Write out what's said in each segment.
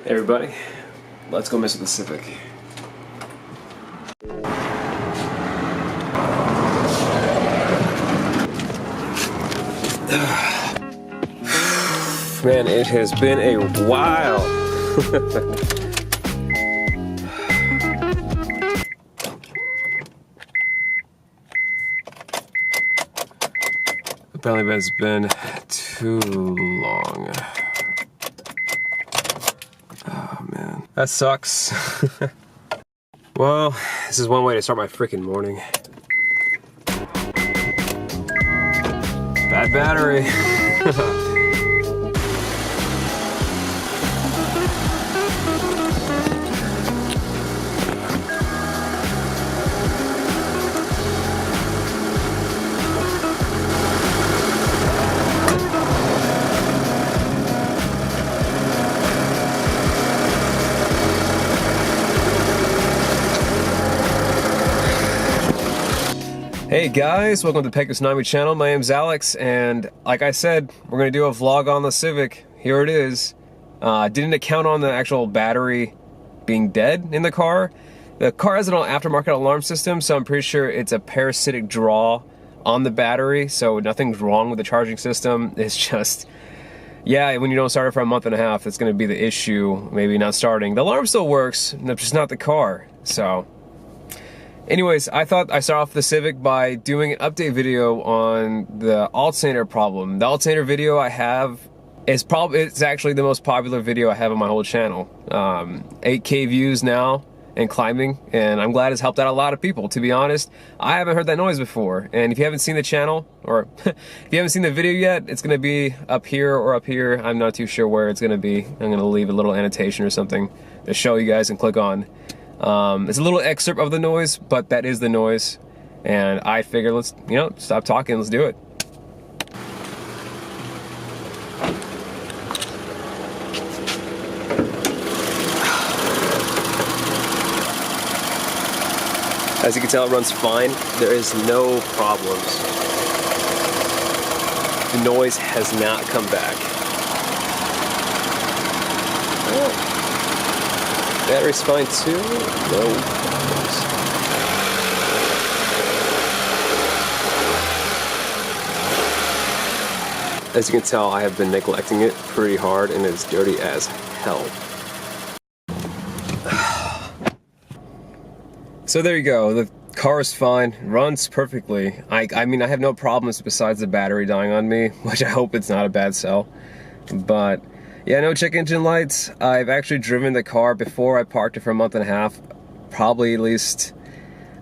Hey everybody, let's go mess with the Civic. Man, it has been a while. Apparently it's been too long. Oh man, that sucks. Well, this is one way to start my freaking morning. Bad battery. Hey guys, welcome to the Pecos Nami channel. My name's Alex, and like I said, we're gonna do a vlog on the Civic. Here it is. Didn't account on the actual battery being dead in the car. The car has an aftermarket alarm system, so I'm pretty sure it's a parasitic draw on the battery, so nothing's wrong with the charging system. It's just, yeah, when you don't start it for a month and a half, it's gonna be the issue, maybe not starting. The alarm still works, just not the car, so. Anyways, I thought I'd start off the Civic by doing an update video on the alternator problem. The alternator video I have is it's actually the most popular video I have on my whole channel. 8K views now and climbing, and I'm glad it's helped out a lot of people. To be honest, I haven't heard that noise before, and if you haven't seen the channel, or if you haven't seen the video yet, it's gonna be up here or up here. I'm not too sure where it's gonna be. I'm gonna leave a little annotation or something to show you guys and click on. It's a little excerpt of the noise, but that is the noise, and I figured let's, stop talking, let's do it. As you can tell, it runs fine. There is no problems. The noise has not come back. Oh. Battery's fine too. No. As you can tell, I have been neglecting it pretty hard, and it's dirty as hell. So there you go. The car is fine. Runs perfectly. I mean, I have no problems besides the battery dying on me, which I hope it's not a bad sell. But yeah, no check engine lights. I've actually driven the car before. I parked it for a month and a half, probably at least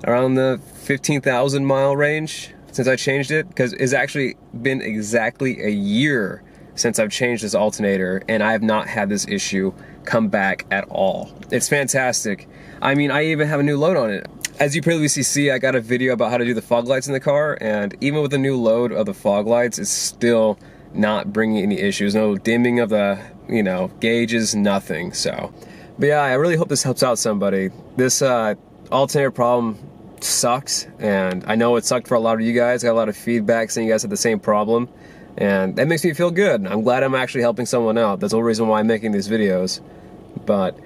around the 15,000 mile range since I changed it, because it's actually been exactly a year since I've changed this alternator, and I have not had this issue come back at all. It's fantastic. I mean, I even have a new load on it. As you previously see, I got a video about how to do the fog lights in the car, and even with the new load of the fog lights, it's still not bringing any issues. No dimming of the, gauges, nothing. So, but yeah, I really hope this helps out somebody. This alternator problem sucks, and I know it sucked for a lot of you guys. I got a lot of feedback saying you guys had the same problem, and that makes me feel good. I'm glad I'm actually helping someone out. That's the whole reason why I'm making these videos. But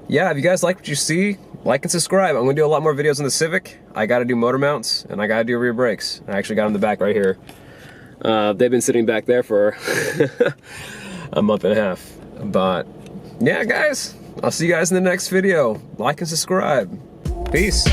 yeah, if you guys like what you see, like and subscribe. I'm gonna do a lot more videos on the Civic. I gotta do motor mounts, and I gotta do rear brakes. I actually got them in the back right here. They've been sitting back there for a month and a half. But yeah, guys, I'll see you guys in the next video. Like and subscribe. Peace.